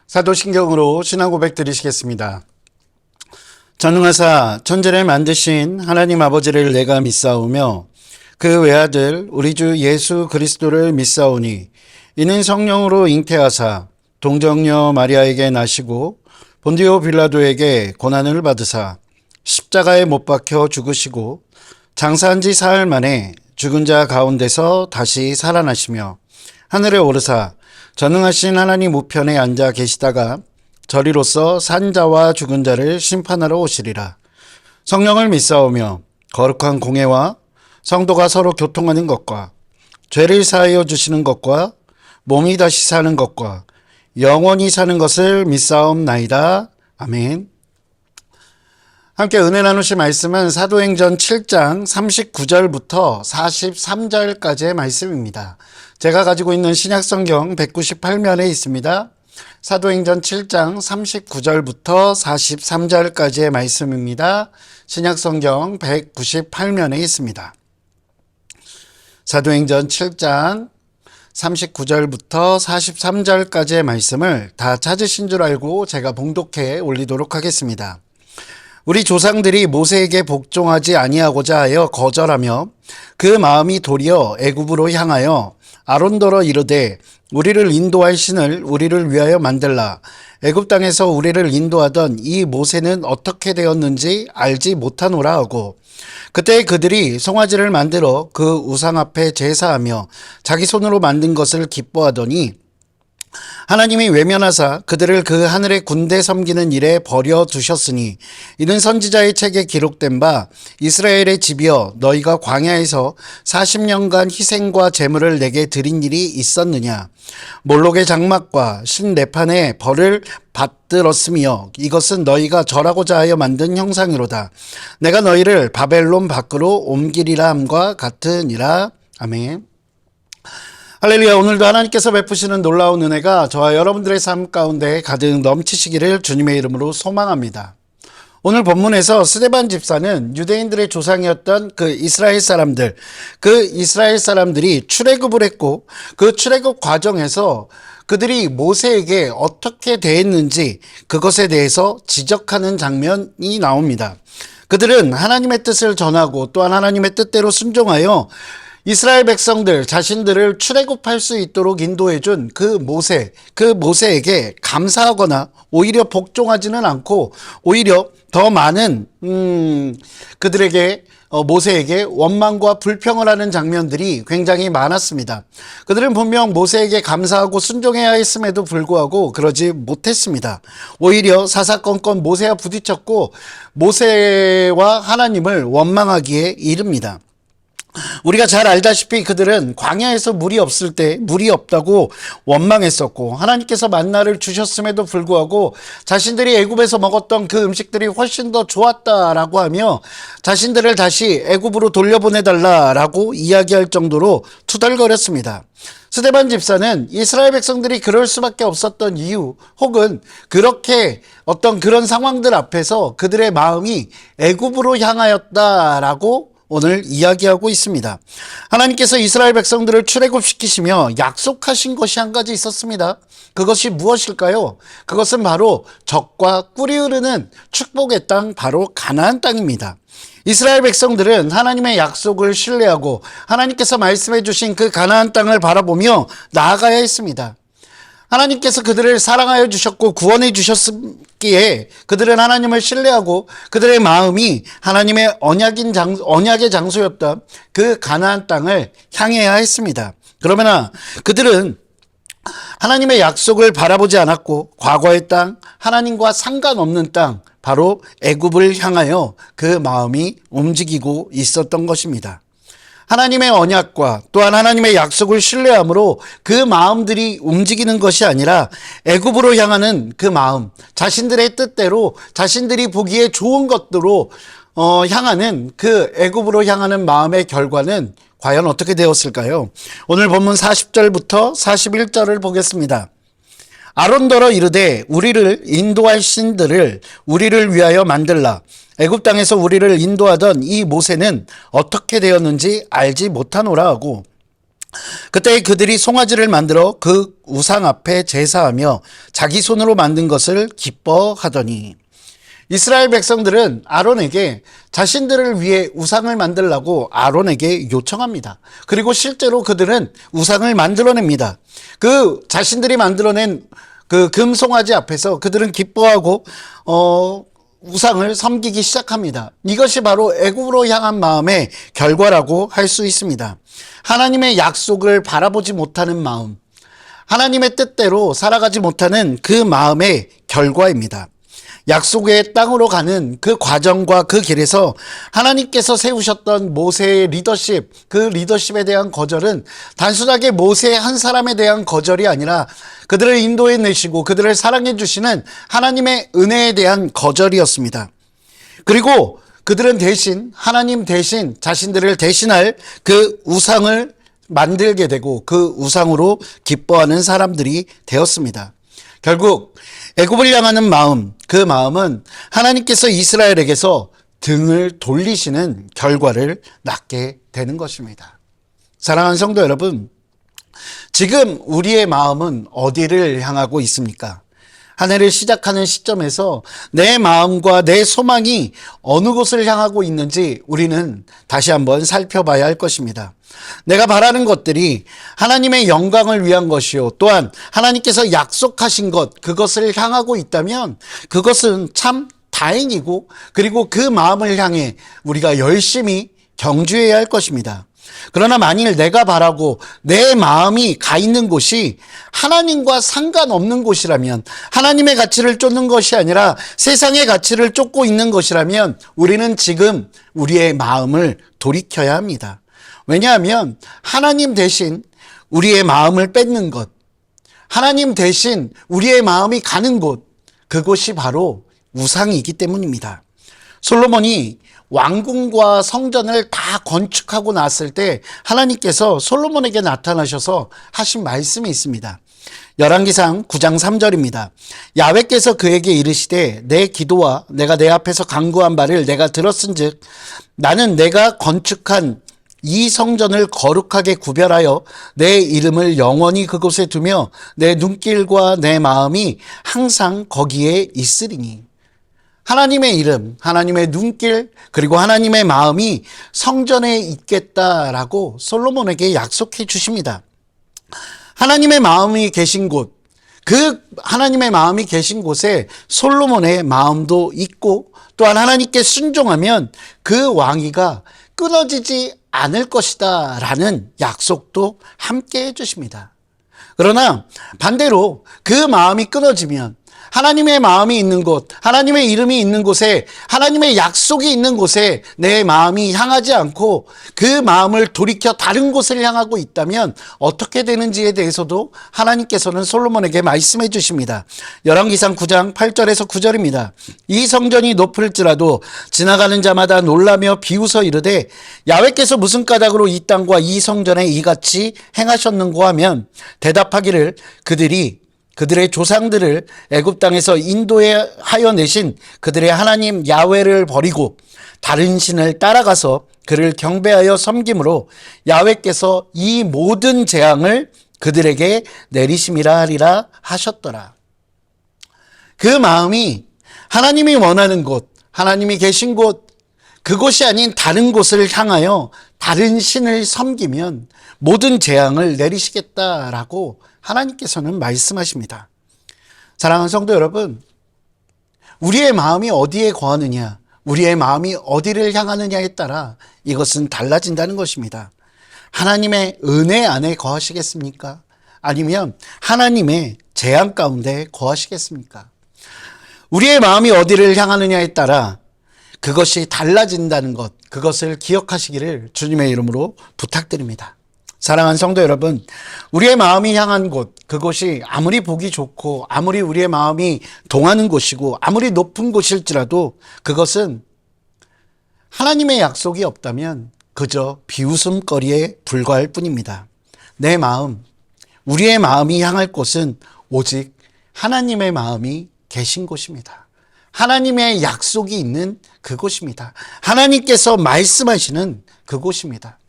사도신경으로 신앙 고백 드리시겠습니다. 전능하사 천지를 만드신 하나님 아버지를 내가 믿사오며 그 외아들 우리 주 예수 그리스도를 믿사오니 이는 성령으로 잉태하사 동정녀 마리아에게 나시고 본디오 빌라도에게 고난을 받으사 십자가에 못 박혀 죽으시고 장사한 지 사흘 만에 죽은 자 가운데서 다시 살아나시며 하늘에 오르사 전능하신 하나님 우편에 앉아 계시다가 저리로서 산 자와 죽은 자를 심판하러 오시리라. 성령을 믿사오며 거룩한 공회와 성도가 서로 교통하는 것과 죄를 사하여 주시는 것과 몸이 다시 사는 것과 영원히 사는 것을 믿사옵나이다. 아멘. 함께 은혜 나누실 말씀은 사도행전 7장 39절부터 43절까지의 말씀입니다. 제가 가지고 있는 신약성경 198면에 있습니다. 사도행전 7장 39절부터 43절까지의 말씀입니다. 신약성경 198면에 있습니다. 사도행전 7장 39절부터 43절까지의 말씀을 다 찾으신 줄 알고 제가 봉독해 올리도록 하겠습니다. 우리 조상들이 모세에게 복종하지 아니하고자 하여 거절하며 그 마음이 도리어 애굽으로 향하여 아론더러 이르되 우리를 인도할 신을 우리를 위하여 만들라. 애굽 땅에서 우리를 인도하던 이 모세는 어떻게 되었는지 알지 못하노라 하고 그때 그들이 송아지를 만들어 그 우상 앞에 제사하며 자기 손으로 만든 것을 기뻐하더니 하나님이 외면하사 그들을 그 하늘의 군대 섬기는 일에 버려 두셨으니 이는 선지자의 책에 기록된 바 이스라엘의 집이여 너희가 광야에서 40년간 희생과 제물을 내게 드린 일이 있었느냐. 몰록의 장막과 신레판의 벌을 받들었으며 이것은 너희가 절하고자 하여 만든 형상이로다. 내가 너희를 바벨론 밖으로 옮기리라 함과 같으니라. 아멘. 할렐루야. 오늘도 하나님께서 베푸시는 놀라운 은혜가 저와 여러분들의 삶 가운데 가득 넘치시기를 주님의 이름으로 소망합니다. 오늘 본문에서 스데반 집사는 유대인들의 조상이었던 그 이스라엘 사람들이 출애굽을 했고 그 출애굽 과정에서 그들이 모세에게 어떻게 대했는지 그것에 대해서 지적하는 장면이 나옵니다. 그들은 하나님의 뜻을 전하고 또한 하나님의 뜻대로 순종하여 이스라엘 백성들 자신들을 출애굽할 수 있도록 인도해준 그 모세에게 감사하거나 오히려 복종하지는 않고 오히려 더 많은 그들에게 모세에게 원망과 불평을 하는 장면들이 굉장히 많았습니다. 그들은 분명 모세에게 감사하고 순종해야 했음에도 불구하고 그러지 못했습니다. 오히려 사사건건 모세와 부딪혔고 모세와 하나님을 원망하기에 이릅니다. 우리가 잘 알다시피 그들은 광야에서 물이 없을 때 물이 없다고 원망했었고 하나님께서 만나를 주셨음에도 불구하고 자신들이 애굽에서 먹었던 그 음식들이 훨씬 더 좋았다라고 하며 자신들을 다시 애굽으로 돌려보내달라라고 이야기할 정도로 투덜거렸습니다. 스데반 집사는 이스라엘 백성들이 그럴 수밖에 없었던 이유 혹은 그렇게 어떤 그런 상황들 앞에서 그들의 마음이 애굽으로 향하였다라고 오늘 이야기하고 있습니다. 하나님께서 이스라엘 백성들을 출애굽시키시며 약속하신 것이 한 가지 있었습니다. 그것이 무엇일까요? 그것은 바로 젖과 꿀이 흐르는 축복의 땅, 바로 가나안 땅입니다. 이스라엘 백성들은 하나님의 약속을 신뢰하고 하나님께서 말씀해 주신 그 가나안 땅을 바라보며 나아가야 했습니다. 하나님께서 그들을 사랑하여 주셨고 구원해 주셨기에 그들은 하나님을 신뢰하고 그들의 마음이 하나님의 언약의 장소였던 그 가나안 땅을 향해야 했습니다. 그러나 그들은 하나님의 약속을 바라보지 않았고 과거의 땅, 하나님과 상관없는 땅, 바로 애굽을 향하여 그 마음이 움직이고 있었던 것입니다. 하나님의 언약과 또한 하나님의 약속을 신뢰함으로 그 마음들이 움직이는 것이 아니라 애굽으로 향하는 그 마음, 자신들의 뜻대로 자신들이 보기에 좋은 것들로 향하는 그 애굽으로 향하는 마음의 결과는 과연 어떻게 되었을까요? 오늘 본문 40절부터 41절을 보겠습니다. 아론더러 이르되 우리를 인도할 신들을 우리를 위하여 만들라. 애굽 땅에서 우리를 인도하던 이 모세는 어떻게 되었는지 알지 못하노라 하고 그때 그들이 송아지를 만들어 그 우상 앞에 제사하며 자기 손으로 만든 것을 기뻐하더니, 이스라엘 백성들은 아론에게 자신들을 위해 우상을 만들라고 아론에게 요청합니다. 그리고 실제로 그들은 우상을 만들어냅니다. 그 자신들이 만들어낸 그 금송아지 앞에서 그들은 기뻐하고 우상을 섬기기 시작합니다. 이것이 바로 애굽으로 향한 마음의 결과라고 할 수 있습니다. 하나님의 약속을 바라보지 못하는 마음, 하나님의 뜻대로 살아가지 못하는 그 마음의 결과입니다. 약속의 땅으로 가는 그 과정과 그 길에서 하나님께서 세우셨던 모세의 리더십, 그 리더십에 대한 거절은 단순하게 모세 한 사람에 대한 거절이 아니라 그들을 인도해 내시고 그들을 사랑해 주시는 하나님의 은혜에 대한 거절이었습니다. 그리고 그들은 대신 하나님 대신 자신들을 대신할 그 우상을 만들게 되고 그 우상으로 기뻐하는 사람들이 되었습니다. 결국 애굽을 향하는 마음, 그 마음은 하나님께서 이스라엘에게서 등을 돌리시는 결과를 낳게 되는 것입니다. 사랑하는 성도 여러분, 지금 우리의 마음은 어디를 향하고 있습니까? 한 해를 시작하는 시점에서 내 마음과 내 소망이 어느 곳을 향하고 있는지 우리는 다시 한번 살펴봐야 할 것입니다. 내가 바라는 것들이 하나님의 영광을 위한 것이요, 또한 하나님께서 약속하신 것, 그것을 향하고 있다면 그것은 참 다행이고, 그리고 그 마음을 향해 우리가 열심히 경주해야 할 것입니다. 그러나 만일 내가 바라고 내 마음이 가 있는 곳이 하나님과 상관없는 곳이라면, 하나님의 가치를 쫓는 것이 아니라 세상의 가치를 쫓고 있는 것이라면 우리는 지금 우리의 마음을 돌이켜야 합니다. 왜냐하면 하나님 대신 우리의 마음을 뺏는 것, 하나님 대신 우리의 마음이 가는 곳, 그곳이 바로 우상이기 때문입니다. 솔로몬이 왕궁과 성전을 다 건축하고 났을 때 하나님께서 솔로몬에게 나타나셔서 하신 말씀이 있습니다. 열왕기상 9장 3절입니다. 야훼께서 그에게 이르시되 내 기도와 내가 내 앞에서 간구한 바를 내가 들었은즉 나는 내가 건축한 이 성전을 거룩하게 구별하여 내 이름을 영원히 그곳에 두며 내 눈길과 내 마음이 항상 거기에 있으리니. 하나님의 이름, 하나님의 눈길, 그리고 하나님의 마음이 성전에 있겠다라고 솔로몬에게 약속해 주십니다. 하나님의 마음이 계신 곳, 그 하나님의 마음이 계신 곳에 솔로몬의 마음도 있고, 또한 하나님께 순종하면 그 왕위가 끊어지지 않을 것이다 라는 약속도 함께 해주십니다. 그러나 반대로 그 마음이 끊어지면, 하나님의 마음이 있는 곳, 하나님의 이름이 있는 곳에, 하나님의 약속이 있는 곳에 내 마음이 향하지 않고 그 마음을 돌이켜 다른 곳을 향하고 있다면 어떻게 되는지에 대해서도 하나님께서는 솔로몬에게 말씀해 주십니다. 열왕기상 9장 8절에서 9절입니다. 이 성전이 높을지라도 지나가는 자마다 놀라며 비웃어 이르되 야훼께서 무슨 까닭으로 이 땅과 이 성전에 이같이 행하셨는고 하면 대답하기를 그들의 조상들을 애굽 땅에서 인도하여 내신 그들의 하나님 야훼를 버리고 다른 신을 따라가서 그를 경배하여 섬김으로 야훼께서 이 모든 재앙을 그들에게 내리심이라 하리라 하셨더라. 그 마음이 하나님이 원하는 곳, 하나님이 계신 곳, 그곳이 아닌 다른 곳을 향하여 다른 신을 섬기면 모든 재앙을 내리시겠다라고 하나님께서는 말씀하십니다. 사랑하는 성도 여러분, 우리의 마음이 어디에 거하느냐, 우리의 마음이 어디를 향하느냐에 따라 이것은 달라진다는 것입니다. 하나님의 은혜 안에 거하시겠습니까? 아니면 하나님의 재앙 가운데 거하시겠습니까? 우리의 마음이 어디를 향하느냐에 따라 그것이 달라진다는 것, 그것을 기억하시기를 주님의 이름으로 부탁드립니다. 사랑하는 성도 여러분, 우리의 마음이 향한 곳, 그곳이 아무리 보기 좋고 아무리 우리의 마음이 동하는 곳이고 아무리 높은 곳일지라도 그것은 하나님의 약속이 없다면 그저 비웃음거리에 불과할 뿐입니다. 내 마음, 우리의 마음이 향할 곳은 오직 하나님의 마음이 계신 곳입니다. 하나님의 약속이 있는 그곳입니다. 하나님께서 말씀하시는 그곳입니다.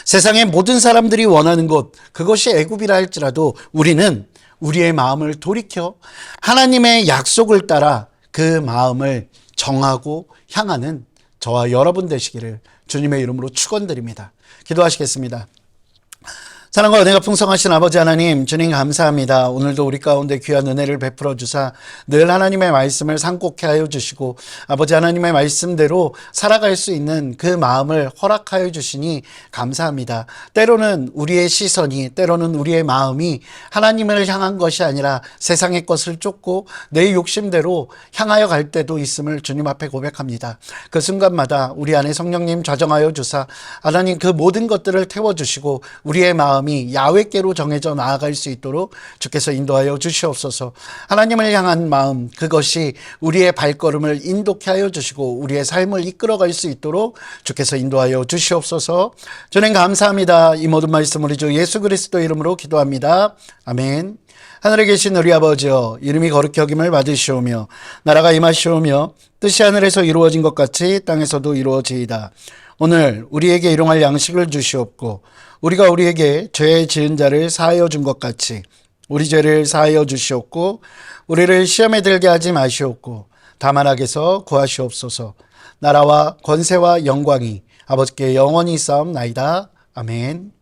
세상의 모든 사람들이 원하는 것, 그것이 애굽이라 할지라도 우리는 우리의 마음을 돌이켜 하나님의 약속을 따라 그 마음을 정하고 향하는 저와 여러분 되시기를 주님의 이름으로 축원드립니다. 기도하시겠습니다. 사랑과 은혜가 풍성하신 아버지 하나님, 주님 감사합니다. 오늘도 우리 가운데 귀한 은혜를 베풀어 주사 늘 하나님의 말씀을 상고케 하여 주시고 아버지 하나님의 말씀대로 살아갈 수 있는 그 마음을 허락하여 주시니 감사합니다. 때로는 우리의 시선이, 때로는 우리의 마음이 하나님을 향한 것이 아니라 세상의 것을 쫓고 내 욕심대로 향하여 갈 때도 있음을 주님 앞에 고백합니다. 그 순간마다 우리 안에 성령님 좌정하여 주사 하나님 그 모든 것들을 태워주시고 우리의 마음이 야훼께로 정해져 나아갈 수 있도록 주께서 인도하여 주시옵소서. 하나님을 향한 마음, 그것이 우리의 발걸음을 인도케 하여 주시고 우리의 삶을 이끌어갈 수 있도록 주께서 인도하여 주시옵소서. 주님 감사합니다. 이 모든 말씀 우리 주 예수 그리스도 이름으로 기도합니다. 아멘. 하늘에 계신 우리 아버지여, 이름이 거룩히 여김을 받으시오며 나라가 임하시오며 뜻이 하늘에서 이루어진 것 같이 땅에서도 이루어지이다. 오늘 우리에게 일용할 양식을 주시옵고 우리가 우리에게 죄 지은 자를 사하여 준 것 같이 우리 죄를 사하여 주시옵고 우리를 시험에 들게 하지 마시옵고 다만 악에서 구하시옵소서. 나라와 권세와 영광이 아버지께 영원히 있사옵나이다. 아멘.